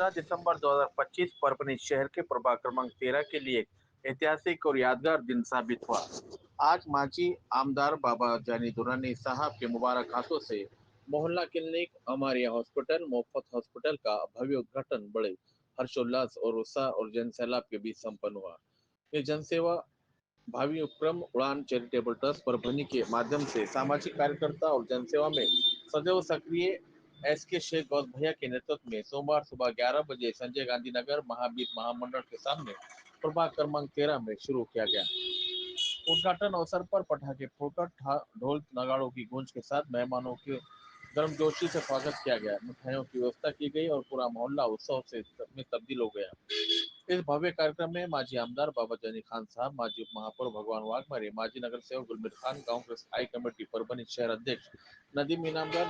15 दिसंबर 2025 परभनी शहर के प्रभाग क्रमांक 13 के लिए ऐतिहासिक और यादगार दिन साबित हुआ। आज माजी आमदार बाबा जानी दुरानी साहब के मुबारक हाथों से मोहल्ला क्लिनिक, अमारिया हॉस्पिटल, मोफत हॉस्पिटल का भव्य उद्घाटन बड़े हर्षोल्लास और उत्साह और जन सैलाब के बीच संपन्न हुआ। ये जनसेवा भावी उपक्रम उड़ान चैरिटेबल ट्रस्ट परभनी के माध्यम से सामाजिक कार्यकर्ता और जनसेवा में सदैव सक्रिय एसके शेख गौस भैया के नेतृत्व में सोमवार सुबह 11 बजे संजय गांधी नगर महावीर महामंडल के सामने प्रभाग क्रमांक 13 में शुरू किया गया। उद्घाटन अवसर पर पटाखे फूटकर ढोल नगाड़ों की गूंज के साथ मेहमानों के गर्मजोशी से स्वागत किया गया। मिठाइयों की व्यवस्था की गई और पूरा मोहल्ला उत्सव में तब्दील हो गया। इस भव्य कार्यक्रम में माजी आमदार बाबा जानी खान साहब, माजी उप महापौर भगवान वाघमारे, माजी नगर सेवक गुलमीर खान, कांग्रेस हाई कमेटी परभनी शहर अध्यक्ष नदीम इनामदार,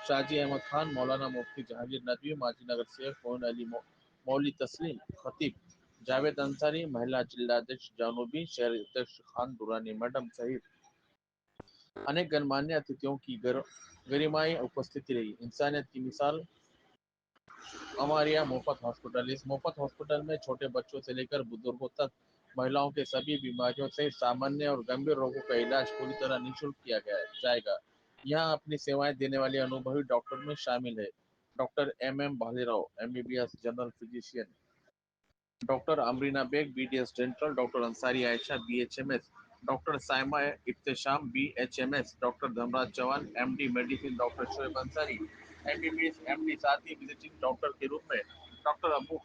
शाजी अहमद खान, मौलाना मुफ्ती जहांगीर नदवी, माजी नगर सेवक मोहन अली, मौली तस्लीम, खतीब जावेद अंसारी, महिला जिला अध्यक्ष जानूबी, शहर अध्यक्ष खान दुरानी मैडम सहित अनेक गणमान्य अतिथियों की गरिमाई उपस्थिति रही। इंसानियत की मिसाल अमारिया मुफ्त हॉस्पिटल। इस मुफ्त हॉस्पिटल में छोटे बच्चों से लेकर बुजुर्गों तक महिलाओं के सभी बीमारियों से सामान्य और गंभीर रोगों का इलाज पूरी तरह निःशुल्क किया जाएगा। यहाँ अपनी सेवाएं देने वाले अनुभवी डॉक्टर में शामिल है doctor MM Bhalerao, MBBS general physician, doctor Amrina Beg, BDS dental, doctor Ansari Ayesha, BHMS, doctor Saima Iftesham, BHMS, doctor Dharmraj Chauhan, MD medicine, doctor Shoaib Ansari, MBBS MD, साथ ही विजिटिंग डॉक्टर के रूप में doctor Abu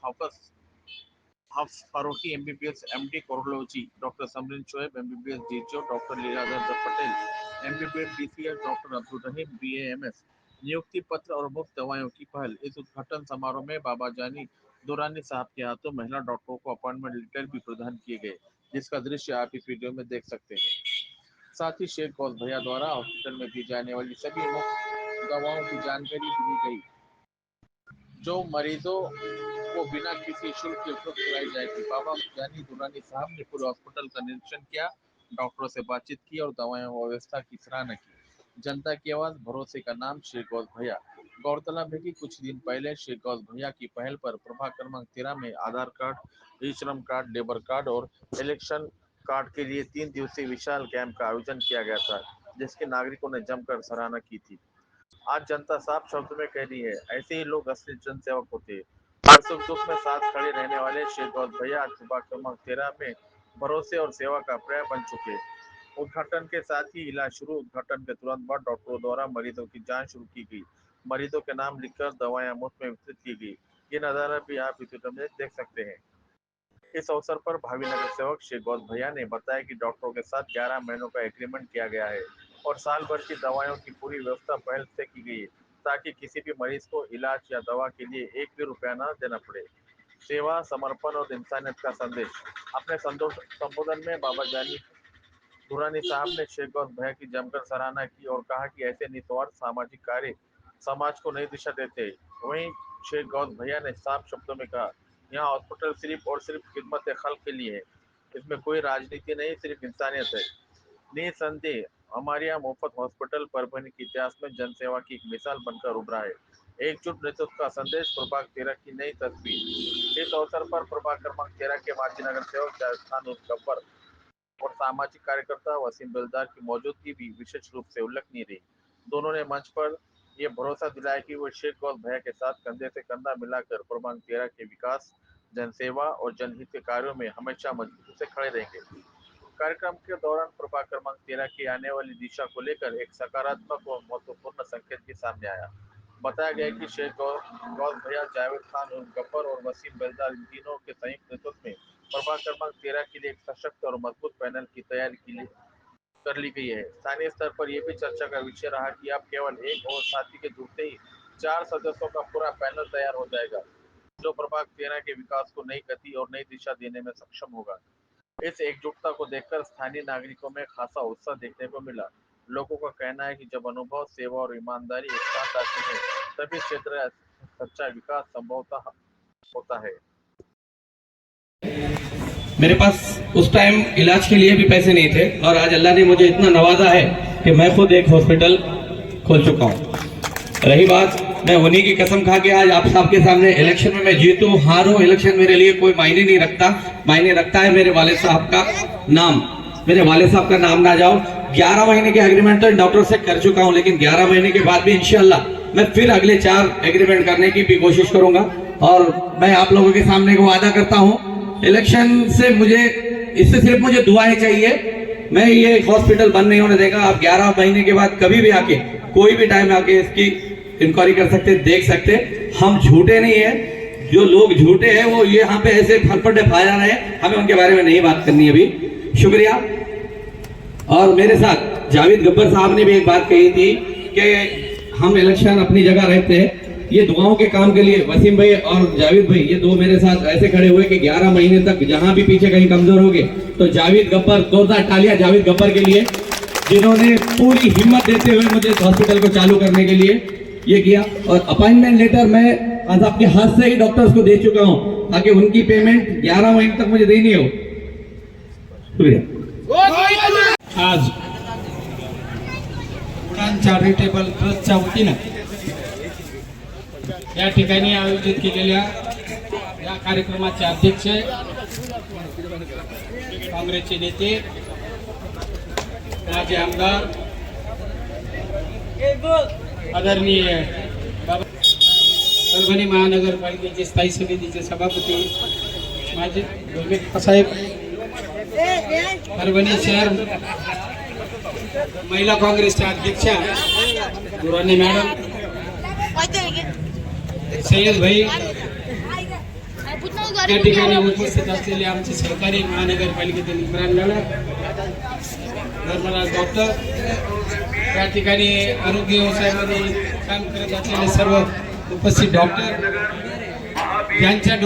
Hafs Farooqui, MBBS MD कोरोलॉजी, doctor Samreen Shoaib, MBBS DHO, doctor Leeladhar Patel, MBBS DCS, doctor Abdul Rahim, BAMS। नियुक्ति पत्र और मुफ्त दवाइयों की पहल। इस उद्घाटन समारोह में बाबा जानी दुरानी साहब के हाथों महिला डॉक्टरों को अपॉइंटमेंट लेटर भी प्रदान किए गए, जिसका दृश्य आप इस वीडियो में देख सकते हैं। साथ ही शेख गौस भैया द्वारा हॉस्पिटल में दी जाने वाली सभी मुफ्त दवाओं की जानकारी दी गई, जो मरीजों को बिना किसी शुल्क के उपलब्ध कराई जाएगी। बाबा जानी दुरानी साहब ने पूरे हॉस्पिटल का निरीक्षण किया, डॉक्टरों से बातचीत की और दवाओं और व्यवस्था की सराहना की। जनता की आवाज, भरोसे का नाम, शेख गौस भैया। गौरतलब है कि कुछ दिन पहले शेख गौस भैया की पहल पर प्रभाग क्रमांक 13 में आधार कार्ड, ई श्रम कार्ड, लेबर कार्ड और इलेक्शन कार्ड के लिए 3 दिवसीय विशाल कैंप का आयोजन किया गया था, जिसके नागरिकों ने जमकर सराहना की थी। आज जनता साफ शब्द में कह रही है, ऐसे ही लोग असली जनसेवक होते हैं। हर सुख दुख में साथ खड़े रहने वाले शेख गौस भैया आज प्रभाग क्रमांक 13 में भरोसे और सेवा का पर्याय बन चुके। उद्घाटन के साथ ही इलाज शुरू। उद्घाटन के तुरंत बाद डॉक्टरों द्वारा मरीजों की जांच शुरू की गई। मरीजों के नाम लिखकर दवाएं मुफ्त में वितरित की गई। ये नजारा भी आप इस वीडियो में देख सकते हैं। इस अवसर पर भावी नगर सेवक शेख गौस भैया ने बताया कि डॉक्टरों के साथ 11 महीनों का एग्रीमेंट किया गया है और साल भर की दवाइयों की पूरी व्यवस्था पहले से की गई है, ताकि किसी भी मरीज को इलाज या दवा के लिए एक भी रुपया न देना पड़े। सेवा, समर्पण और इंसानियत का संदेश। अपने संबोधन में बाबा जानी दुरानी साहब ने शेख गौस भैया की जमकर सराहना की और कहा कि ऐसे निस्वार्थ सामाजिक कार्य समाज को नई दिशा देते हैं। वहीं शेख गौस भैया ने साफ शब्दों में कहा, यहाँ हॉस्पिटल सिर्फ और सिर्फ खिदमत खल्क के लिए है, इसमें कोई राजनीति नहीं, सिर्फ इंसानियत है। निसंदेह अमारिया मुफ्त हॉस्पिटल परभनी के इतिहास में जनसेवा की एक मिसाल बनकर उभरा है। एकजुट नेतृत्व का संदेश, प्रभाग 13 की नई तस्वीर। इस अवसर पर प्रभाग क्रमांक 13 के माजी नगर सेवक जावेद गब्बर और सामाजिक कार्यकर्ता वसीम बेलदार की मौजूदगी भी विशेष रूप से उल्लेखनीय रही। दोनों ने मंच पर यह भरोसा दिलाया कि वो शेख गौस भैया के साथ कंधे से कंधा मिलाकर प्रभाग 13 के विकास, जनसेवा और जनहित के कार्यों में हमेशा मजबूती से खड़े रहेंगे। कार्यक्रम के दौरान प्रभाग क्रमांक 13 की आने वाली दिशा को लेकर एक सकारात्मक और महत्वपूर्ण संकेत भी सामने आया। बताया गया कि शेख गौस भैया, जावेद खान उर्फ गब्बर और वसीम बेलदार, इन तीनों के संयुक्त नेतृत्व में प्रभाग क्रमांक 13 के लिए एक सशक्त और मजबूत पैनल की तैयारी कर ली गई है। स्थानीय स्तर पर यह भी चर्चा का विषय रहा कि अब केवल एक और साथी के जुड़ते ही 4 सदस्यों का पूरा पैनल तैयार हो जाएगा, जो प्रभाग 13 के विकास को नई गति और नई दिशा देने में सक्षम होगा। इस एकजुटता को देखकर स्थानीय नागरिकों में खासा उत्साह देखने को मिला। लोगों का कहना है कि जब अनुभव, सेवा और ईमानदारी एक साथ आती है, तभी क्षेत्र सच्चा विकास संभवतः होता है। मेरे पास उस टाइम इलाज के लिए भी पैसे नहीं थे और आज अल्लाह ने मुझे इतना नवाजा है कि मैं खुद एक हॉस्पिटल खोल चुका हूँ। रही बात मैं उन्हीं की कसम खा के आज आप सबके सामने इलेक्शन में मैं जीतूं हारूं, इलेक्शन मेरे लिए कोई मायने नहीं रखता। मायने रखता है मेरे वाले साहब का नाम, मेरे वाले साहब का नाम ना जाओ। 11 महीने के एग्रीमेंट तो डॉक्टर से कर चुका हूं, लेकिन 11 महीने के बाद भी इंशाल्लाह मैं फिर अगले 4 एग्रीमेंट करने की भी कोशिश करूंगा। और मैं आप लोगों के सामने को वादा करता हूं, इलेक्शन से मुझे इससे सिर्फ मुझे दुआएं चाहिए। मैं ये हॉस्पिटल बंद नहीं होने देगा। आप 11 महीने के बाद कभी भी आके, कोई भी टाइम आके इसकी इंक्वायरी कर सकते, देख सकते। हम झूठे नहीं है, जो लोग झूठे हैं वो ये यहाँ पे ऐसे फटफटे फैला रहे हैं, हमें उनके बारे में नहीं बात करनी अभी। शुक्रिया। और मेरे साथ जावेद गब्बर साहब ने भी एक बात कही थी कि हम इलेक्शन अपनी जगह रहते हैं, ये दुआओं के काम के लिए वसीम भाई और जावेद भाई ये दो मेरे साथ ऐसे खड़े हुए कि 11 महीने तक जहां भी पीछे कहीं कमजोर हो गए तो जावेद गब्बर, 2 तालियां जावेद गब्बर के लिए, जिन्होंने पूरी हिम्मत देते हुए मुझे हॉस्पिटल को चालू करने के लिए ये किया। और अपॉइंटमेंट लेटर मैं आज आपके हाथ से ही डॉक्टर्स को दे चुका हूं ताकि उनकी पेमेंट 11 महीने तक मुझे देनी हो। शुक्रिया। आज उडान चॅरिटेबल ट्रस्टच्या वतीनं या ठिकाणी आयोजित केलेल्या या कार्यक्रमाचे अध्यक्ष काँग्रेसचे नेते माजी आमदार आदरणीय बाबा परभणी महानगरपालिकेचे स्थायी समितीचे सभापती माजी साहेब, परभणी शहर महिला काँग्रेसच्या अध्यक्षा दुरानी मॅडम, सय्यद भाई, या ठिकाणी उपस्थित असलेले आमचे सहकारी महानगरपालिकेतील इम्रान मॅडम, धर्मराज डॉक्टर, या ठिकाणी आरोग्य व्यवसायामध्ये काम करत असलेले सर्व उपस्थित डॉक्टर, ज्यांच्या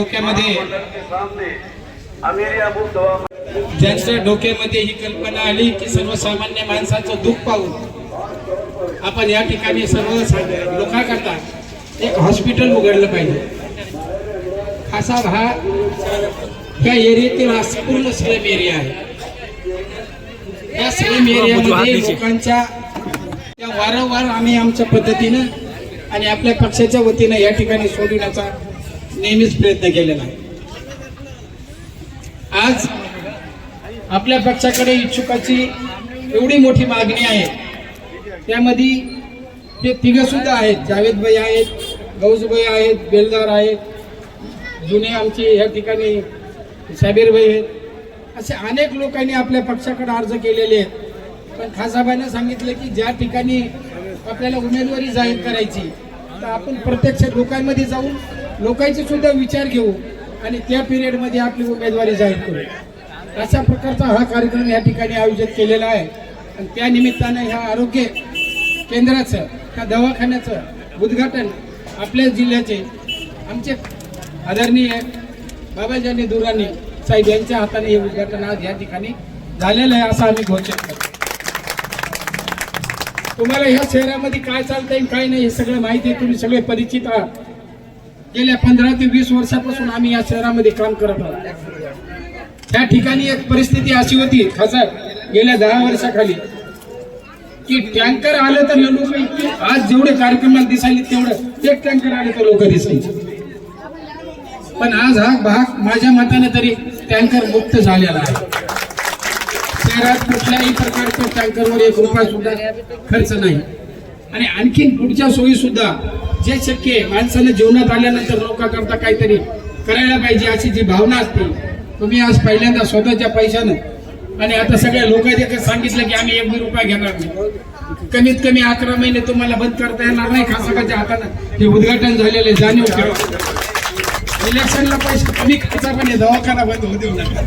डोक्यामध्ये ही कल्पना आली की सर्वसामान्य माणसाचं दुःख पाहून आपण या ठिकाणी सर्व लोकांकरता एक हॉस्पिटल उघडलं पाहिजे। खासाब हा या एरियातील हा पूर्ण स्लम एरिया आहे। या स्लम एरियामध्ये लोकांच्या त्या वारंवार आम्ही आमच्या पद्धतीनं आणि आपल्या पक्षाच्या वतीनं या ठिकाणी सोडविण्याचा नेहमीच प्रयत्न केलेला आहे। आज आपल्या पक्षाकडे इच्छुकाची एवढी मोठी मागणी आहे, त्यामध्ये ते तिघं सुद्धा आहेत, जावेद भाई आहेत, गौजभाई आहेत, बेलदार आहेत, जुने आमचे या ठिकाणी साबीर भाई आहेत, असे अनेक लोकांनी आपल्या पक्षाकडे अर्ज केलेले आहेत। पण खासाबाईंनी सांगितलं की ज्या ठिकाणी आपल्याला उमेदवारी जाहीर करायची तर आपण प्रत्यक्ष लोकांमध्ये जाऊन लोकांचे सुद्धा विचार घेऊ आणि त्या पिरियडमध्ये आपली उमेदवारी जाहीर करू। अशा प्रकारचा हा कार्यक्रम या ठिकाणी आयोजित केलेला आहे आणि त्या निमित्तानं ह्या आरोग्य केंद्राचं, ह्या दवाखान्याचं उद्घाटन आपल्या जिल्ह्याचे आमचे आदरणीय बाबाजानी दुरानी साहेब यांच्या हाताने हे उद्घाटन आज या ठिकाणी झालेलं आहे असं आम्ही घोषित करतो। तुम्हाला ह्या शहरामध्ये काय चालतंय काय नाही हे सगळं माहिती आहे, तुम्ही सगळे परिचित आहात। गेल्या 15 ते 20 वर्षापासून आम्ही या शहरामध्ये काम करत आहोत। त्या ठिकाणी एक परिस्थिती अशी होती खासदार गेल्या 10 वर्षाखाली की टँकर आलं तर लोक इतके, आज जेवढे कार्यक्रमाला दिसायले तेवढं एक टँकर आले तर लोक दिसायचे, पण आज हा भाग माझ्या मताने तरी टँकर मुक्त झालेला आहे। शहरात कुठल्याही प्रकारच्या टँकरवर 1 रुपया सुद्धा खर्च नाही आणि आणखीन पुढच्या सोयी सुद्धा जे शक्य आहे, माणसाला जीवनात आल्यानंतर लोकांकरता काहीतरी करायला पाहिजे अशी जी भावना असते, तुम्ही आज पहिल्यांदा स्वतःच्या पैशानं आणि आता सगळ्या लोकांनी सांगितलं की आम्ही 1 रुपया घेणार नाही, कमीत कमी 11 महिने तुम्हाला बंद करता येणार नाही। खासदाराच्या हातानं हे उद्घाटन झालेले जाणीव ठेवा। इलेक्शनला पैसे कमी खर्चा पण हे दवाखाना बंद होऊ देऊ नका।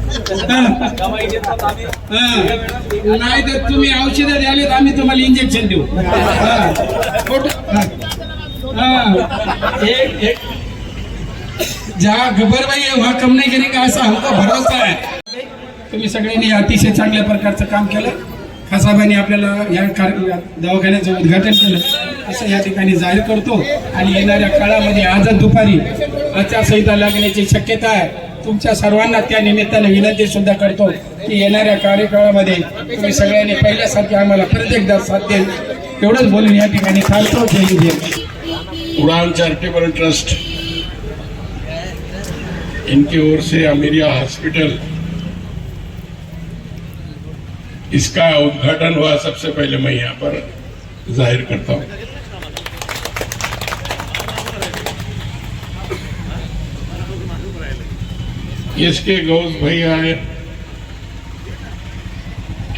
नाही तर तुम्ही औषधं द्याले तर आम्ही तुम्हाला इंजेक्शन देऊ। जहाँ गब्बर भाई है वहाँ कम नहीं करेगा ऐसा हमको भरोसा है। तुम्ही सगळ्यांनी अतिशय चांगल्या प्रकारचं काम केलं। खासाबाईंनी आपल्याला या दवाखान्याचं उद्घाटन केलं असं या ठिकाणी जाहीर करतो आणि येणाऱ्या काळामध्ये आजच दुपारी आचारसंहिता लागण्याची शक्यता आहे। तुमच्या सर्वांना त्या निमित्ताने विनंती सुद्धा करतो की येणाऱ्या कार्यकाळामध्ये तुम्ही सगळ्यांनी पहिल्यासारखे आम्हाला प्रत्येकदा साथ देईल। एवढंच बोलून या ठिकाणी थांबतो। जय हिंद। उड़ान चैरिटेबल ट्रस्ट इनकी ओर से अमीरिया हॉस्पिटल इसका उद्घाटन हुआ, सबसे पहले मैं यहाँ पर जाहिर करता हूँ। इसके गौस भैया है,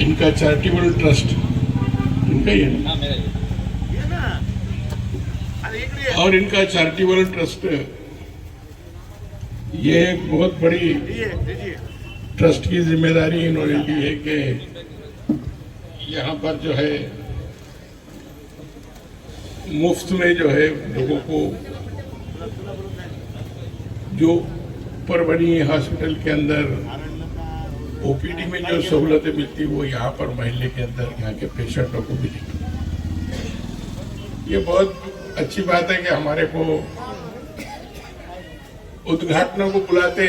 इनका चैरिटेबल ट्रस्ट इनका ही है ना, और इनका चैरिटेबल ट्रस्ट ये एक बहुत बड़ी ट्रस्ट की जिम्मेदारी इन्होंने ली है कि यहाँ पर जो है मुफ्त में जो है लोगों को जो परवनी हॉस्पिटल के अंदर ओपीडी में जो सहूलतें मिलती वो यहाँ पर महल्ले के अंदर यहाँ के पेशेंटों को मिली। ये बहुत अच्छी बात है कि हमारे को उद्घाटनों को बुलाते,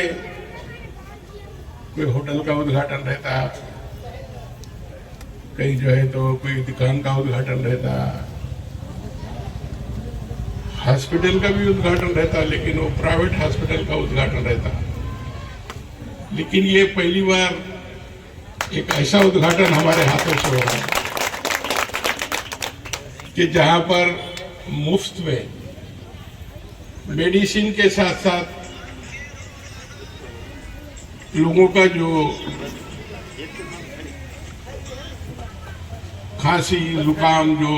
कोई होटल का उद्घाटन रहता, कहीं जो है तो कोई दुकान का उद्घाटन रहता, हॉस्पिटल का भी उद्घाटन रहता, लेकिन वो प्राइवेट हॉस्पिटल का उद्घाटन रहता। लेकिन ये पहली बार एक ऐसा उद्घाटन हमारे हाथों से हो रहा है कि जहां पर मुफ्त में मेडिसिन के साथ साथ लोगों का जो खांसी जुकाम जो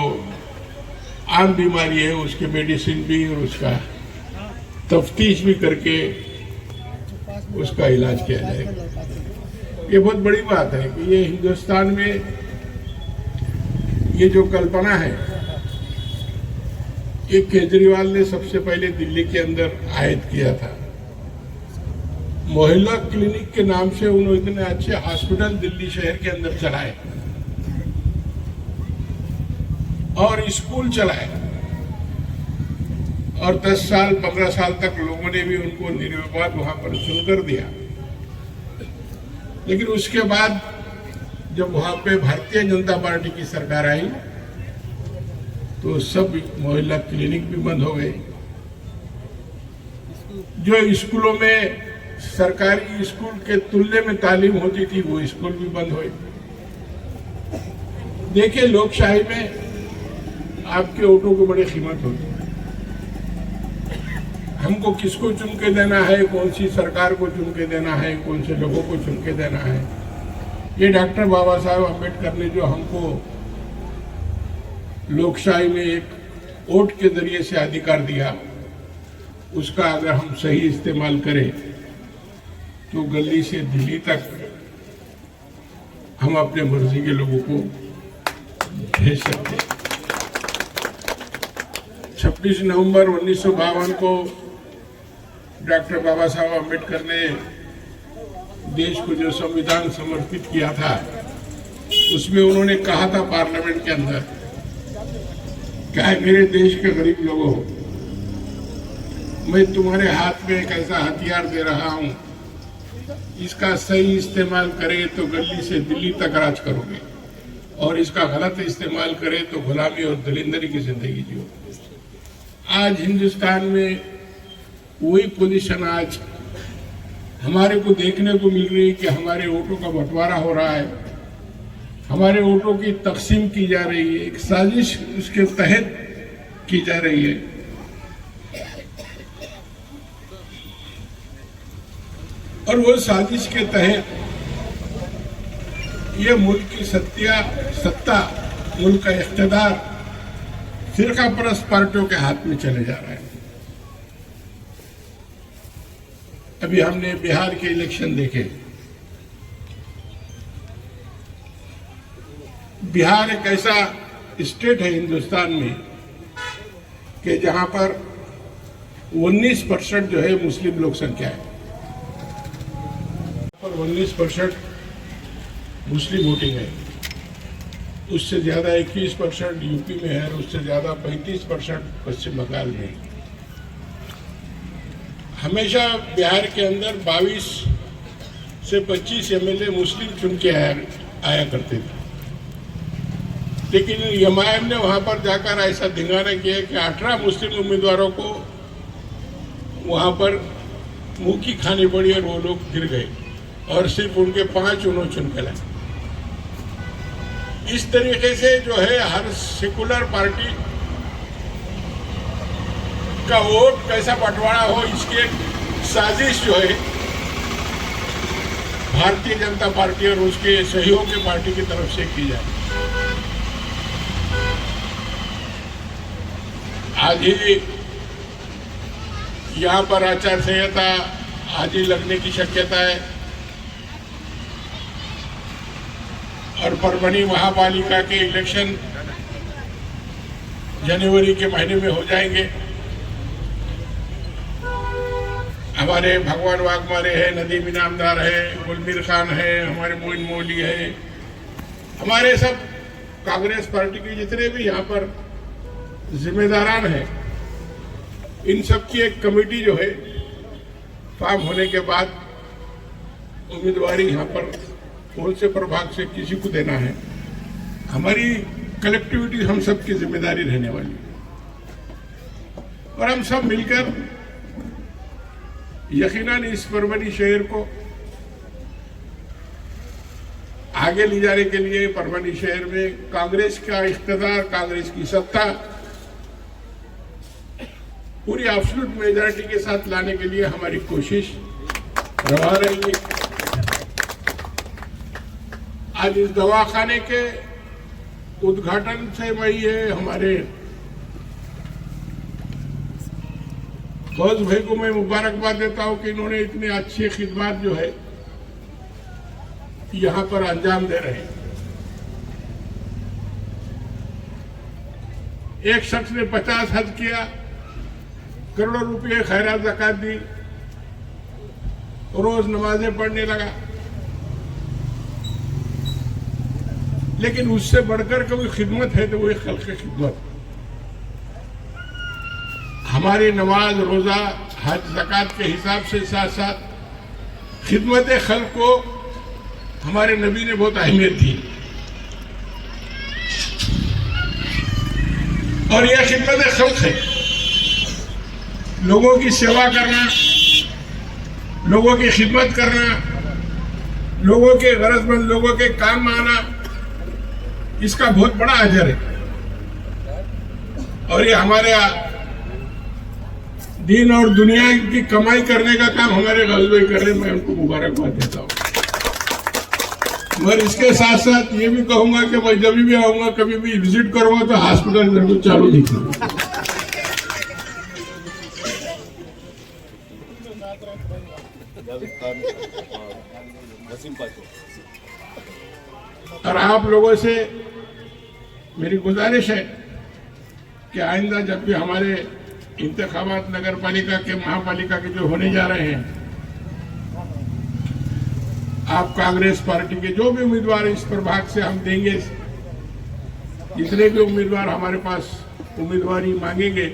आम बीमारी है उसके मेडिसिन भी और उसका तफ्तीश भी करके उसका इलाज किया जाएगा। ये बहुत बड़ी बात है कि ये हिंदुस्तान में ये जो कल्पना है ये केजरीवाल ने सबसे पहले दिल्ली के अंदर आयद किया था। मोहल्ला क्लिनिक के नाम से उन्होंने इतने अच्छे हॉस्पिटल दिल्ली शहर के अंदर चलाए और स्कूल चलाए और 10 साल 15 साल तक लोगों ने भी उनको निर्विवाद वहां पर सुनकर दिया। लेकिन उसके बाद जब वहां पे भारतीय जनता पार्टी की सरकार आई तो सब मोहल्ला क्लिनिक भी बंद हो गए। जो स्कूलों में सरकारी स्कूल के तुल्य में तालीम होती थी वो स्कूल भी बंद हुए। देखिए लोकशाही में आपके वोटों को बड़ी कीमत होती है। हमको किसको चुन के देना है, कौन सी सरकार को चुन के देना है, कौन से लोगों को चुन के देना है, ये डॉक्टर बाबा साहब अम्बेडकर ने जो हमको लोकशाही में एक वोट के जरिए से अधिकार दिया उसका अगर हम सही इस्तेमाल करें तो गली से दिल्ली तक हम अपने मर्जी के लोगों को भेज सकते हैं। 26 नवंबर 1952 को डॉक्टर बाबा साहब अम्बेडकर ने देश को जो संविधान समर्पित किया था उसमें उन्होंने कहा था पार्लियामेंट के अंदर, क्या मेरे देश के गरीब लोगों, मैं तुम्हारे हाथ में एक ऐसा हथियार दे रहा हूं, इसका सही इस्तेमाल करे तो गली से दिल्ली तक राज करोगे और इसका गलत इस्तेमाल करे तो गुलामी और दलिंदरी की जिंदगी जियो। आज हिंदुस्तान में वही पोजीशन आज हमारे को देखने को मिल रही है कि हमारे वोटों का बंटवारा हो रहा है, हमारे वोटों की तकसीम की जा रही है, एक साजिश उसके तहत की जा रही है। और वो साजिश के तहत ये मुल्क की सत्ता मुल्क का इख्तिदार फिरका परस्त पार्टियों के हाथ में चले जा रहा है। अभी हमने बिहार के इलेक्शन देखे। बिहार एक ऐसा स्टेट है हिंदुस्तान में कि जहां पर 19% जो है मुस्लिम लोक संख्या है, पर 19% मुस्लिम वोटिंग है। उससे ज्यादा 21% यूपी में है, उससे ज्यादा 35% पश्चिम बंगाल में है। हमेशा बिहार के अंदर 22 से 25 एमएलए मुस्लिम चुन के आया करते थे। लेकिन एमआईएम ने वहां पर जाकर ऐसा धिंगाना किया कि 18 मुस्लिम उम्मीदवारों को वहां पर मुंह की खानी पड़ी और वो लोग गिर गए और सिर्फ उनके 5 उन्होंने चुन के लाए। इस तरीके से जो है हर सेकुलर पार्टी का वोट कैसा बंटवारा हो, इसकी एक साजिश जो है भारतीय जनता पार्टी और उसके सहयोगी पार्टी की तरफ से की जाए। आज ही यहाँ पर आचार संहिता आज ही लगने की शक्यता है और परभणी महापालिका के इलेक्शन जनवरी के महीने में हो जाएंगे। हमारे भगवान वाघमारे है, नदीम इनामदार है, गुलमीर खान है, हमारे मोइन मौली है, हमारे सब कांग्रेस पार्टी के जितने भी यहाँ पर जिम्मेदारान हैं, इन सब की एक कमेटी जो है फॉर्म होने के बाद उम्मीदवारी यहाँ पर कौन से प्रभाग से किसी को देना है, हमारी कलेक्टिविटी हम सब की जिम्मेदारी रहने वाली है। और हम सब मिलकर यकीनन इस परभणी शहर को आगे ले जाने के लिए परभणी शहर में कांग्रेस का इख्तियार, कांग्रेस की सत्ता पूरी एब्सोल्यूट मेजॉरिटी के साथ लाने के लिए हमारी कोशिश रहा रहेगी। आज इस दवाखाने के उद्घाटन से वही है, हमारे फौज भाई को मैं मुबारकबाद देता हूं कि इन्होंने इतनी अच्छी खिदमत जो है यहां पर अंजाम दे रहे हैं। एक शख्स ने 50 हज किया, करोड़ों रुपए खैरात ज़कात दी, रोज नमाजें पढ़ने लगा, लेकिन उससे बढ़कर कोई खिदमत है तो वही खल्क़ की खिदमत। हमारी नमाज, रोजा, हज, ज़कात के हिसाब से साथ साथ खिदमत खल्क़ को हमारे नबी ने बहुत अहमियत दी और यह खिदमत खल्क़ है। लोगों की सेवा करना, लोगों की खिदमत करना, लोगों के गरजमंद लोगों के काम में आना, इसका बहुत बड़ा अजर है। और ये हमारे दीन और दुनिया की कमाई करने का काम हमारे गज़वे कर रहे हैं, मैं उनको मुबारकबाद देता हूँ। मगर इसके साथ साथ ये भी कहूंगा कि मैं जब भी आऊंगा, कभी भी विजिट करूंगा तो हॉस्पिटल जरूर चालू दिखेगा। और आप लोगों से मेरी गुजारिश है कि आइंदा जब भी हमारे इंतखाबात नगर पालिका के, महापालिका के जो होने जा रहे हैं, आप कांग्रेस पार्टी के जो भी उम्मीदवार इस प्रभाग से हम देंगे, जितने भी उम्मीदवार हमारे पास उम्मीदवारी मांगेंगे,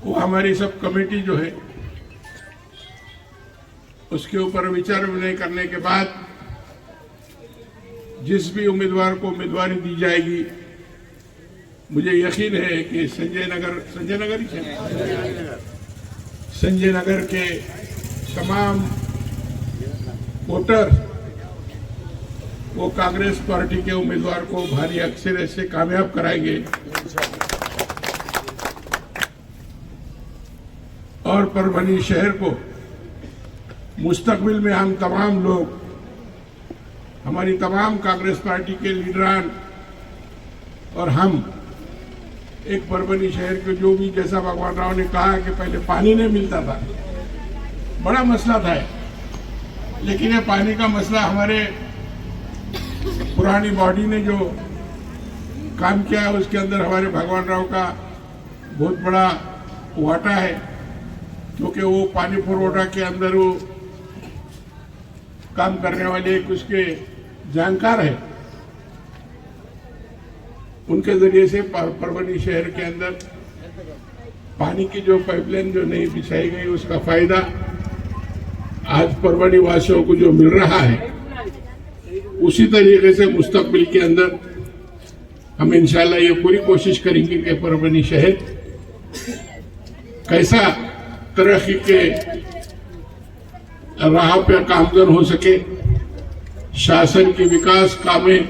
वो हमारी सब कमेटी जो है उसके ऊपर विचार विमर्श करने के बाद जिस भी उम्मीदवार को उम्मीदवारी दी जाएगी, मुझे यकीन है कि संजय नगर के तमाम वोटर वो कांग्रेस पार्टी के उम्मीदवार को भारी अक्सरियत से कामयाब कराएंगे और परभणी शहर को मुस्तकबिल में हम तमाम लोग, हमारी तमाम कांग्रेस पार्टी के लीडरान और हम एक परभणी शहर के जो भी, जैसा भगवान राव ने कहा कि पहले पानी नहीं मिलता था, बड़ा मसला था, लेकिन ये पानी का मसला हमारे पुरानी बॉडी ने जो काम किया है उसके अंदर हमारे भगवान राव का बहुत बड़ा वाटा है, क्योंकि वो पानी पुरवठा के अंदर वो काम करने वाले एक उसके जानकार है। उनके जरिए से परभणी शहर के अंदर पानी की जो पाइपलाइन जो नहीं बिछाई गई, उसका फायदा आज परभणी वासियों को जो मिल रहा है, उसी तरीके से मुस्तकबिल के अंदर हम इंशाल्लाह ये पूरी कोशिश करेंगे कि परभणी शहर कैसा तरक्की के राह पे कामजन हो सके, शासन की विकास कामें,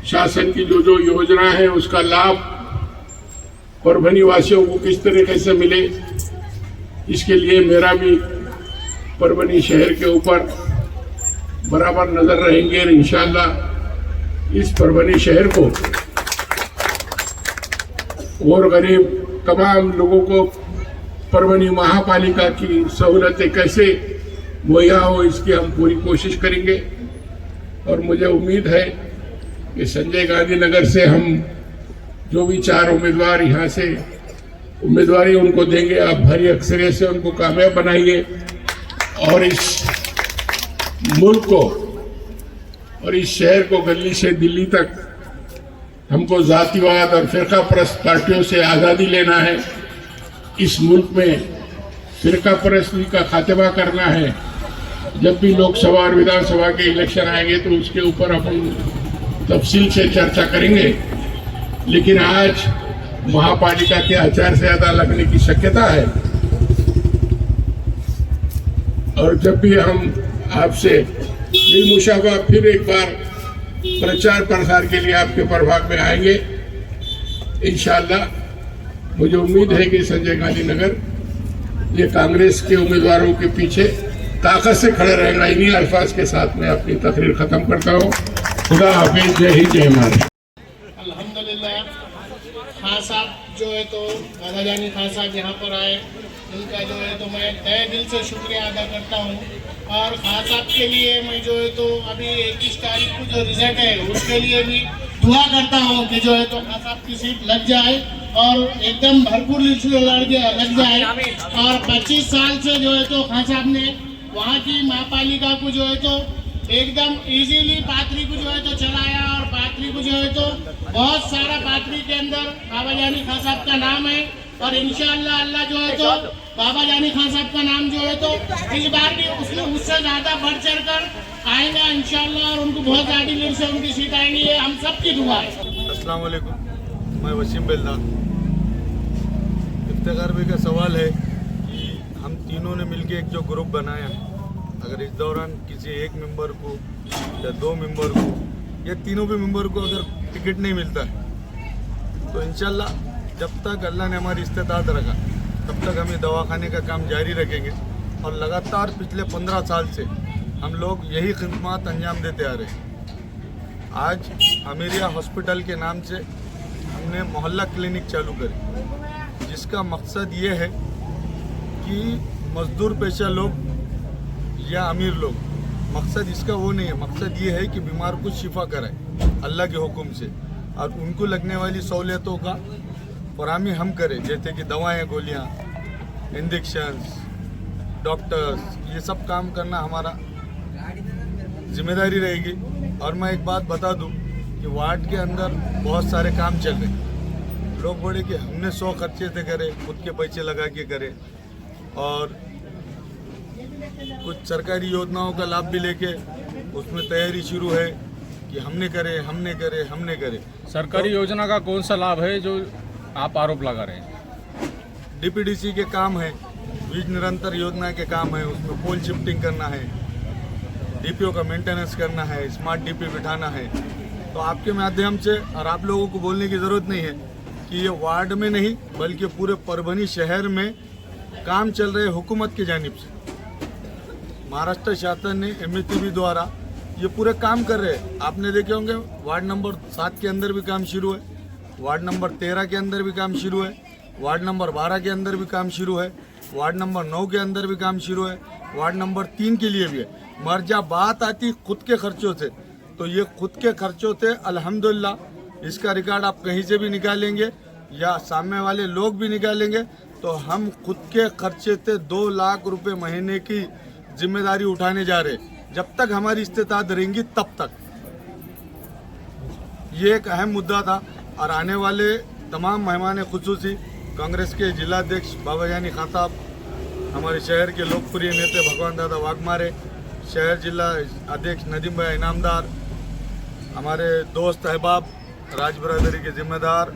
शासन की जो जो योजना है उसका लाभ परभणी वासियों को किस तरीके से मिले, इसके लिए मेरा भी परभणी शहर के ऊपर बराबर नजर रहेंगे। और इंशाल्लाह इस परभणी शहर को और गरीब तमाम लोगों को परभणी महापालिका की सहूलतें कैसे मुहैया हो, इसकी हम पूरी कोशिश करेंगे। और मुझे उम्मीद है कि संजय गांधी नगर से हम जो भी 4 उम्मीदवार यहाँ से उम्मीदवारी उनको देंगे, आप भारी अक्सरियत से उनको कामयाब बनाइए और इस मुल्क को और इस शहर को गली से दिल्ली तक हमको जातिवाद और फिरका परस्त पार्टियों से आज़ादी लेना है। इस मुल्क में फिरका परस्ती का खात्मा करना है। जब भी लोकसभा और विधानसभा के इलेक्शन आएंगे तो उसके ऊपर अपन तफसील से चर्चा करेंगे, लेकिन आज महापालिका के आचार संहिता लगने की शक्यता है। और जब भी हम आपसे बिलमुशाबा फिर एक बार प्रचार प्रसार के लिए आपके प्रभाग में आएंगे, इंशाअल्लाह मुझे उम्मीद है कि संजय गांधी नगर ये कांग्रेस के उम्मीदवारों के पीछे ताकत से खड़े रहेगा। इन्हीं अल्फाज के साथ मैं अपनी तकरीर खत्म करता हूँ। खुदा हाफिज, जय हिंद जय हिंद। अल्हम्दुलिल्लाह, खान साहब जो है तो दादा जानी खान साहब यहाँ पर आए, उनका जो है तो मैं तहे दिल से शुक्रिया अदा करता हूँ। और खान साहब के लिए मैं जो है तो अभी 21 तारीख को जो रिजल्ट है उसके लिए भी दुआ करता हूँ कि जो है तो खान साहब की सीट लग जाए और एकदम भरपूर लग जाए। और 25 साल से जो है तो खान साहब ने वहाँ की महापालिका को जो है तो एकदम इजीली पात्री को जो है तो चलाया और पात्री को जो है तो बहुत सारा पात्री के अंदर बाबा जानी खान साहब का नाम है। और इंशाअल्लाह अल्लाह जो है तो बाबा जानी खान साहब का नाम जो है तो इस बार भी उससे ज्यादा बढ़ चढ़ कर आएगा इंशाअल्लाह और उनको बहुत ज्यादा लीड से उनकी सीट आएंगी, ये हम सबकी दुआ है। अस्सलाम वालेकुम, मैं वसीम बेलदार। इफ्तिखार भाई का सवाल है कि हम तीनों ने मिलकर एक जो ग्रुप बनाया है, अगर इस दौरान किसी एक मेंबर को या 2 मेंबर को या तीनों भी मेंबर को अगर टिकट नहीं मिलता है तो इंशाल्लाह जब तक अल्लाह ने हमारी इस्तेताअत रखा तब तक हम ये दवाखाने का काम जारी रखेंगे। और लगातार पिछले 15 साल से हम लोग यही खिदमत अंजाम देते आ रहे हैं। आज अमीरिया हॉस्पिटल के नाम से हमने मोहल्ला क्लिनिक चालू करी, जिसका मकसद ये है कि मजदूर पेशा लोग या अमीर लोग, मकसद इसका वो नहीं है, मकसद ये है कि बीमार को शिफा कराए अल्लाह के हुक्म से और उनको लगने वाली सहूलियतों का फराहमी हम करें, जैसे कि दवाएं, गोलियां, इंजेक्शंस, डॉक्टर्स, ये सब काम करना हमारा जिम्मेदारी रहेगी। और मैं एक बात बता दूं कि वार्ड के अंदर बहुत सारे काम चल रहे हैं। लोग बोले कि हमने 100 खर्चे से करे, खुद के पैसे लगा के करे और कुछ सरकारी योजनाओं का लाभ भी लेके उसमें तैयारी शुरू है कि हमने करे। सरकारी योजना का कौन सा लाभ है जो आप आरोप लगा रहे हैं? डीपीडीसी के काम है, बीज निरंतर योजना के काम है, उसमें पोल शिफ्टिंग करना है, डीपीओ का मेंटेनेंस करना है, स्मार्ट डीपी बिठाना है। तो आपके माध्यम से और आप लोगों को बोलने की ज़रूरत नहीं है कि ये वार्ड में नहीं बल्कि पूरे परभणी शहर में काम चल रहे हुकूमत की जानिब से। महाराष्ट्र शासन ने एमएसटीबी द्वारा ये पूरे काम कर रहे हैं। आपने देखे होंगे वार्ड नंबर 7 के अंदर भी काम शुरू है, वार्ड नंबर 13 के अंदर भी काम शुरू है, वार्ड नंबर 12 के अंदर भी काम शुरू है, वार्ड नंबर 9 के अंदर भी काम शुरू है, वार्ड नंबर 3 के लिए भी है। मगर जब बात आती खुद के खर्चों से, तो ये खुद के खर्चों से अल्हम्दुलिल्लाह इसका रिकॉर्ड आप कहीं से भी निकालेंगे या सामने वाले लोग भी निकालेंगे तो हम खुद के खर्चे से 2 लाख रुपए महीने की जिम्मेदारी उठाने जा रहे हैं। जब तक हमारी इस्तेताअत रहेंगी तब तक। ये एक अहम मुद्दा था और आने वाले तमाम मेहमान खुसूसी कांग्रेस के जिलाध्यक्ष बाबा जानी खान साहब, हमारे शहर के लोकप्रिय नेता भगवान दादा वाघमारे, शहर जिला अध्यक्ष नदीम भाई इनामदार, हमारे दोस्त अहबाब राज बरादरी के जिम्मेदार,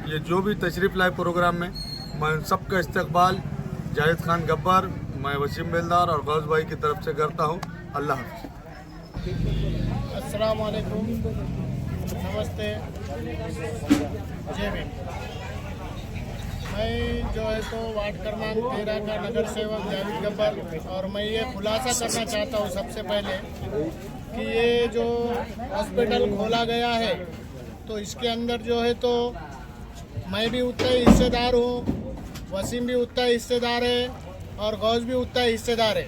ये जो भी तशरीफ़ लाए प्रोग्राम में, मैं उन सबका इस्तकबाल जाहिद खान गब्बार, मैं वसीम बेलदार और गौस भाई की तरफ से करता हूँ। अल्लाह हाफ़िज़। अस्सलाम वालेकुम, नमस्ते, जय भीम। मैं जो है तो वार्ड क्रमांक 13 का नगर सेवक जावेद गब्बर, और मैं ये खुलासा करना चाहता हूँ सबसे पहले कि ये जो हॉस्पिटल खोला गया है तो इसके अंदर जो है तो मैं भी उतना ही हिस्सेदार हूँ, वसीम भी उतना ही हिस्सेदार है और गौस भी उतना ही हिस्सेदार है।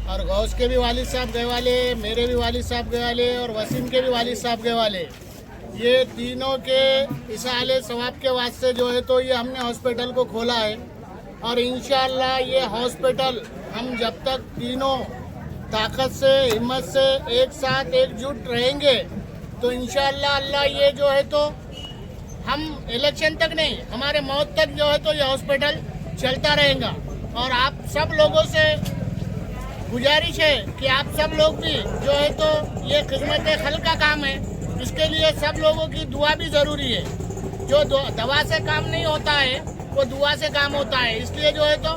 और गौस के भी वालिद साहब गए वाले, मेरे भी वालिद साहब गए वाले और वसीम के भी वालिद साहब गए वाले। ये तीनों के इसाले सवाब के वास्ते जो है तो ये हमने हॉस्पिटल को खोला है। और इंशाअल्लाह ये हॉस्पिटल हम जब तक तीनों ताकत से, हिम्मत से एक साथ एकजुट रहेंगे तो इंशाअल्लाह अल्लाह ये जो है तो हम इलेक्शन तक नहीं, हमारे मौत तक जो है तो ये हॉस्पिटल चलता रहेगा। और आप सब लोगों से गुजारिश है कि आप सब लोग भी जो है तो ये खिदमत खल्क का काम है, इसके लिए सब लोगों की दुआ भी ज़रूरी है। जो दवा से काम नहीं होता है वो दुआ से काम होता है, इसलिए जो है तो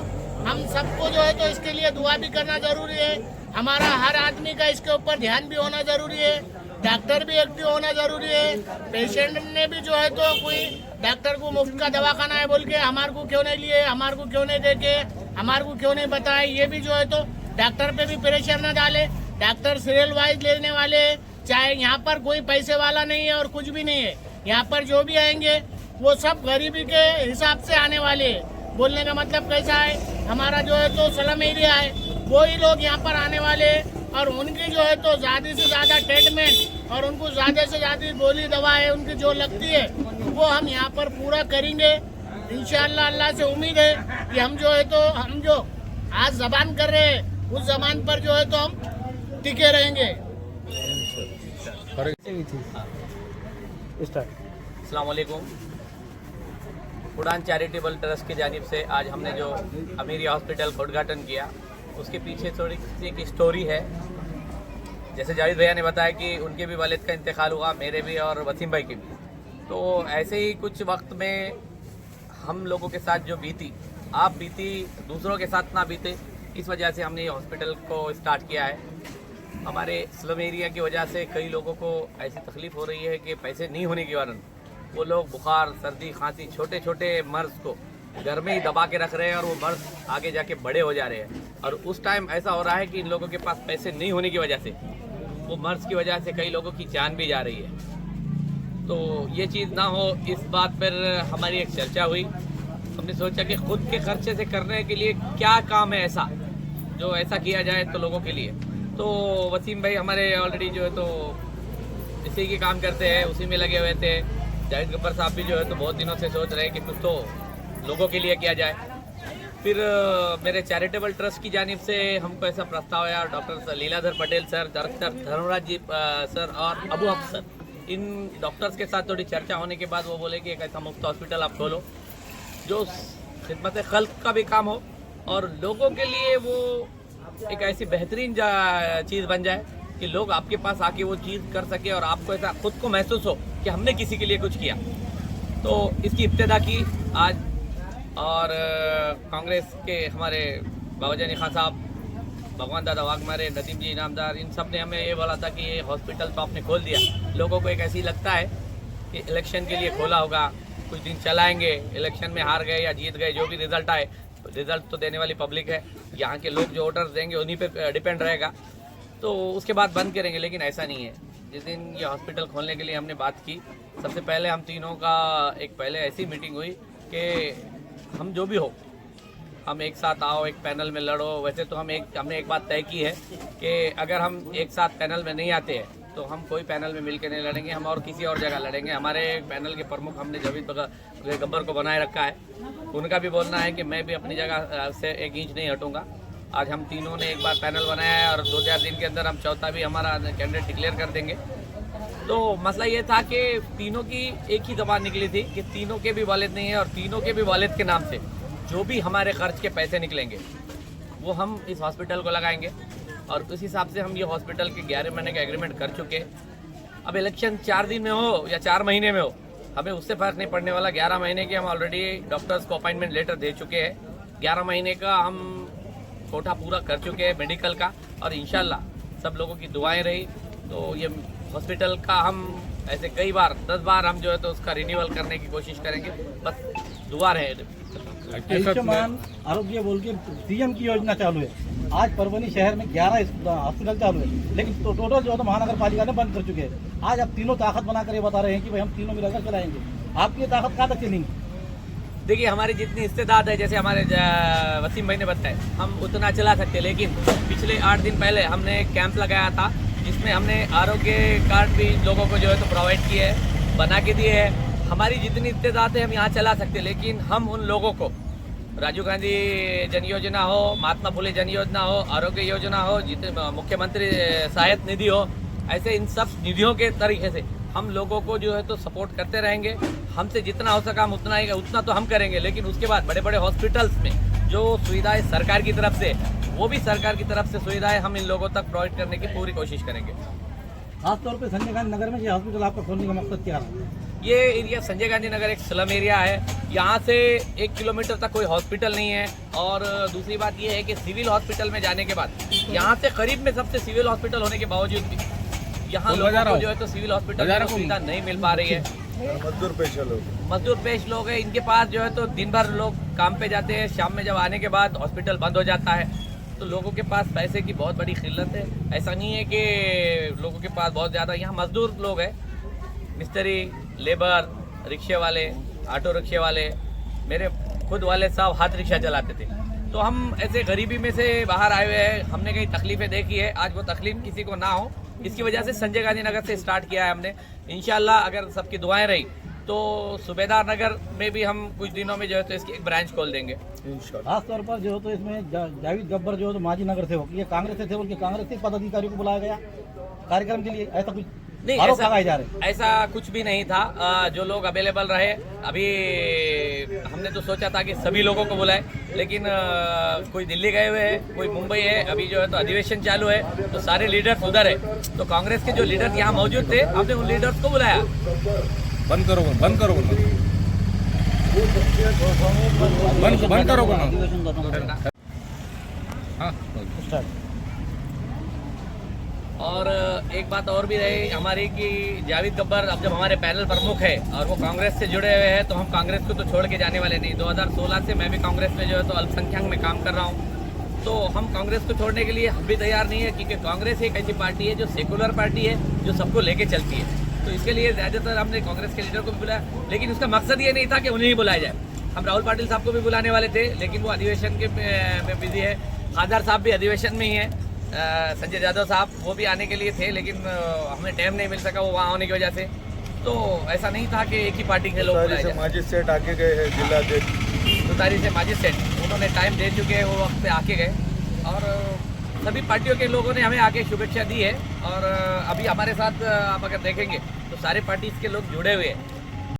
हम सबको जो है तो इसके लिए दुआ भी करना ज़रूरी है। हमारा हर आदमी का इसके ऊपर ध्यान भी होना ज़रूरी है, डॉक्टर भी एक्टिव होना ज़रूरी है। पेशेंट ने भी जो है तो कोई डॉक्टर को मुफ्त का दवाखाना है बोल के हमारे को क्यों नहीं लिए, हमारे को क्यों नहीं देके, हमारे को क्यों नहीं बताए, ये भी जो है तो डॉक्टर पे भी प्रेशर न डाले। डॉक्टर सीरियल वाइज लेने वाले, चाहे यहाँ पर कोई पैसे वाला नहीं है और कुछ भी नहीं है, यहाँ पर जो भी आएंगे वो सब गरीबी के हिसाब से आने वाले हैं। बोलने का मतलब कैसा है, हमारा जो है तो स्लम एरिया है, वही लोग यहाँ पर आने वाले हैं और उनकी जो है तो ज़्यादा से ज़्यादा ट्रीटमेंट और उनको ज़्यादा से ज़्यादा गोली दवा है उनकी जो लगती है वो हम यहाँ पर पूरा करेंगे इंशाअल्लाह। अल्लाह से उम्मीद है कि हम जो है तो हम जो आज जबान कर रहे हैं उस जबान पर जो है तो हम टिके रहेंगे। अस्सलाम वालेकुम। उड़ान चैरिटेबल ट्रस्ट की जानिब से आज हमने जो अमीरी हॉस्पिटल का उद्घाटन किया, उसके पीछे थोड़ी सी एक स्टोरी है। जैसे जावेद भैया ने बताया कि उनके भी वालिद का इंतकाल हुआ, मेरे भी और वसीम भाई के भी। तो ऐसे ही कुछ वक्त में हम लोगों के साथ जो बीती, आप बीती, दूसरों के साथ ना बीते, इस वजह से हमने ये हॉस्पिटल को स्टार्ट किया है। हमारे स्लम एरिया की वजह से कई लोगों को ऐसी तकलीफ़ हो रही है कि पैसे नहीं होने के कारण वो लोग बुखार, सर्दी, खांसी, छोटे छोटे मर्ज को घर में ही दबा के रख रहे हैं और वो मर्ज आगे जाके बड़े हो जा रहे हैं। और उस टाइम ऐसा हो रहा है कि इन लोगों के पास पैसे नहीं होने की वजह से वो मर्ज की वजह से कई लोगों की जान भी जा रही है। तो ये चीज़ ना हो, इस बात पर हमारी एक चर्चा हुई। हमने सोचा कि खुद के खर्चे से करने के लिए क्या काम है ऐसा जो ऐसा किया जाए तो लोगों के लिए। तो वसीम भाई हमारे ऑलरेडी जो है तो इसी के काम करते हैं, उसी में लगे हुए थे। जावेद गब्बर साहब भी जो है तो बहुत दिनों से सोच रहे हैं कि कुछ तो लोगों के लिए किया जाए। फिर मेरे चैरिटेबल ट्रस्ट की जानिब से हमको ऐसा प्रस्ताव आया, doctor Leeladhar Patel sir, doctor Dharmraj ji sir और अबू हफ्स सर, इन डॉक्टर्स के साथ थोड़ी चर्चा होने के बाद वो बोले कि एक ऐसा मुफ्त हॉस्पिटल आप खोलो जो खिदमत खल्क का भी काम हो और लोगों के लिए वो एक ऐसी बेहतरीन चीज़ बन जाए कि लोग आपके पास आके वो चीज़ कर सके और आपको ऐसा खुद को महसूस हो कि हमने किसी के लिए कुछ किया। तो इसकी इब्तिदा की आज, और कांग्रेस के हमारे बाबा जानी खान साहब, भगवान दादा वाघमारे, नदीम जी इनामदार, इन सब ने हमें ये बोला था कि ये हॉस्पिटल तो आपने खोल दिया। लोगों को एक ऐसी लगता है कि इलेक्शन के लिए खोला होगा, कुछ दिन चलाएंगे, इलेक्शन में हार गए या जीत गए, जो भी रिजल्ट आए, रिजल्ट तो देने वाली पब्लिक है, यहाँ के लोग जो वोटर्स देंगे उन्हीं पे डिपेंड रहेगा, तो उसके बाद बंद करेंगे। लेकिन ऐसा नहीं है। जिस दिन ये हॉस्पिटल खोलने के लिए हमने बात की, सबसे पहले हम तीनों का एक पहले ऐसी मीटिंग हुई कि हम जो भी हो, हम एक साथ आओ, एक पैनल में लड़ो। वैसे तो हमने एक बात तय की है कि अगर हम एक साथ पैनल में नहीं आते हैं तो हम कोई पैनल में मिलकर नहीं लड़ेंगे, हम और किसी और जगह लड़ेंगे। हमारे पैनल के प्रमुख हमने जावेद गब्बर को बनाए रखा है, उनका भी बोलना है कि मैं भी अपनी जगह से एक इंच नहीं हटूंगा। आज हम तीनों ने एक बार पैनल बनाया है और 2-4 दिन के अंदर हम चौथा भी हमारा कैंडिडेट डिक्लेयर कर देंगे। तो मसला ये था कि तीनों की एक ही जबान निकली थी कि तीनों के भी वालिद नहीं है और तीनों के भी वालिद के नाम से जो भी हमारे खर्च के पैसे निकलेंगे वो हम इस हॉस्पिटल को लगाएंगे। और उस हिसाब से हम ये हॉस्पिटल के 11 महीने का एग्रीमेंट कर चुके। अब इलेक्शन 4 दिन में हो या 4 महीने में हो, हमें उससे फर्क नहीं पड़ने वाला। 11 महीने के हम ऑलरेडी डॉक्टर्स को अपॉइंटमेंट लेटर दे चुके हैं। 11 महीने का हम कोटा पूरा कर चुके हैं मेडिकल का, और इंशाल्लाह सब लोगों की दुआएं रही तो ये हॉस्पिटल का हम ऐसे कई बार 10 बार हम जो है तो उसका रिन्यूअल करने की कोशिश करेंगे। बस दुआ रहे। आयुष्मान आरोग्य बोल के सीएम की योजना चालू है। आज परभनी शहर में 11 हॉस्पिटल चालू है, लेकिन टोटल जो है तो महानगर पालिका ने बंद कर चुके हैं। आज आप तीनों ताकत बनाकर ये बता रहे हैं कि भाई हम तीनों मिलकर चलाएंगे। आपकी ताकत कहाँ तक चलेंगी? देखिए, हमारी जितनी इस्तेदाद है, जैसे हमारे वसीम भाई ने बताया, हम उतना चला सकते हैं। लेकिन पिछले 8 दिन पहले हमने एक कैंप लगाया था जिसमें हमने आरोग्य कार्ड भी लोगों को जो है तो प्रोवाइड किए है, बना के दिए है। हमारी जितनी इस्तेदाद है हम यहाँ चला सकते हैं, लेकिन हम उन लोगों को राजीव गांधी जन योजना हो, महात्मा फुले जन योजना हो, आरोग्य योजना हो, जितने मुख्यमंत्री सहायता निधि हो, ऐसे इन सब निधियों के तरीके से हम लोगों को जो है तो सपोर्ट करते रहेंगे। हमसे जितना हो सका हम उतना तो हम करेंगे। लेकिन उसके बाद बड़े बड़े हॉस्पिटल्स में जो सुविधाएं सरकार की तरफ से, वो भी सरकार की तरफ से सुविधाएं हम इन लोगों तक प्रोवाइड करने की पूरी कोशिश करेंगे। खासतौर पर संजय गांधी नगर में ये हॉस्पिटल आपका खोलने का मकसद क्या है? ये एरिया संजय गांधी नगर एक स्लम एरिया है। यहाँ से 1 किलोमीटर तक कोई हॉस्पिटल नहीं है। और दूसरी बात ये है कि सिविल हॉस्पिटल में जाने के बाद, यहाँ से करीब में सबसे सिविल हॉस्पिटल होने के बावजूद भी यहाँ लोगों को जो है तो सिविल हॉस्पिटल में सुविधा नहीं मिल पा रही है। मजदूर पेश लोग हैं, इनके पास जो है तो दिन भर लोग काम पे जाते हैं, शाम में जब आने के बाद हॉस्पिटल बंद हो जाता है, तो लोगों के पास पैसे की बहुत बड़ी किल्लत है। ऐसा नहीं है कि लोगों के पास बहुत ज़्यादा, यहाँ मजदूर लोग हैं, मिस्त्री, लेबर, रिक्शे वाले, ऑटो रिक्शे वाले। मेरे खुद वाले साहब हाथ रिक्शा चलाते थे। तो हम ऐसे गरीबी में से बाहर आए हुए हैं, हमने कई तकलीफें देखी है, आज वो तकलीफ किसी को ना हो, इसकी वजह से संजय गांधी नगर से स्टार्ट किया है हमने। इंशाल्लाह अगर सबकी दुआएं रही तो सूबेदार नगर में भी हम कुछ दिनों में जो है तो इसकी एक ब्रांच खोल देंगे। खास तौर पर जो है तो इसमें जावेद गब्बर जो है तो माजी नगर सेवक, ये कांग्रेस से थे, उनके कांग्रेस के पदाधिकारियों को बुलाया गया कार्यक्रम के लिए, ऐसा कुछ नहीं, ऐसा कुछ भी नहीं था। जो लोग अवेलेबल रहे, अभी हमने तो सोचा था कि सभी लोगों को बुलाए, लेकिन कोई दिल्ली गए हुए हैं, कोई मुंबई है, अभी जो है तो अधिवेशन चालू है, तो सारे लीडर्स उधर है। तो कांग्रेस के जो लीडर्स यहाँ मौजूद थे, हमने उन लीडर्स को बुलाया। बंद करो बंद करो और एक बात और भी रही हमारी कि जावेद गब्बर अब जब हमारे पैनल प्रमुख है और वो कांग्रेस से जुड़े हुए हैं, तो हम कांग्रेस को तो छोड़ के जाने वाले नहीं। 2016 से मैं भी कांग्रेस में जो है तो अल्पसंख्यक में काम कर रहा हूँ, तो हम कांग्रेस को छोड़ने के लिए हम भी तैयार नहीं है, क्योंकि कांग्रेस एक ऐसी पार्टी है जो सेकुलर पार्टी है, जो सबको लेके चलती है। तो इसके लिए ज़्यादातर हमने कांग्रेस के लीडर को भी बुलाया, लेकिन उसका मकसद ये नहीं था कि उन्हें ही बुलाया जाए। हम राहुल पाटिल साहब को भी बुलाने वाले थे, लेकिन वो अधिवेशन के में बिजी है। खादर साहब भी अधिवेशन में ही है। संजय यादव साहब वो भी आने के लिए थे, लेकिन हमें टाइम नहीं मिल सका वो वहाँ होने की वजह से। तो ऐसा नहीं था कि एक ही पार्टी के लोग बुलाए जाए। मजिस्ट्रेट आके गए हैं, जिलाध्यक्ष तुतारी से मजिस्ट्रेट, उन्होंने टाइम दे चुके हैं, वो वक्त पे आके गए। और सभी पार्टियों के लोगों ने हमें आके शुभेच्छा दी है। और अभी हमारे साथ आप अगर देखेंगे तो सारे पार्टीज के लोग जुड़े हुए हैं।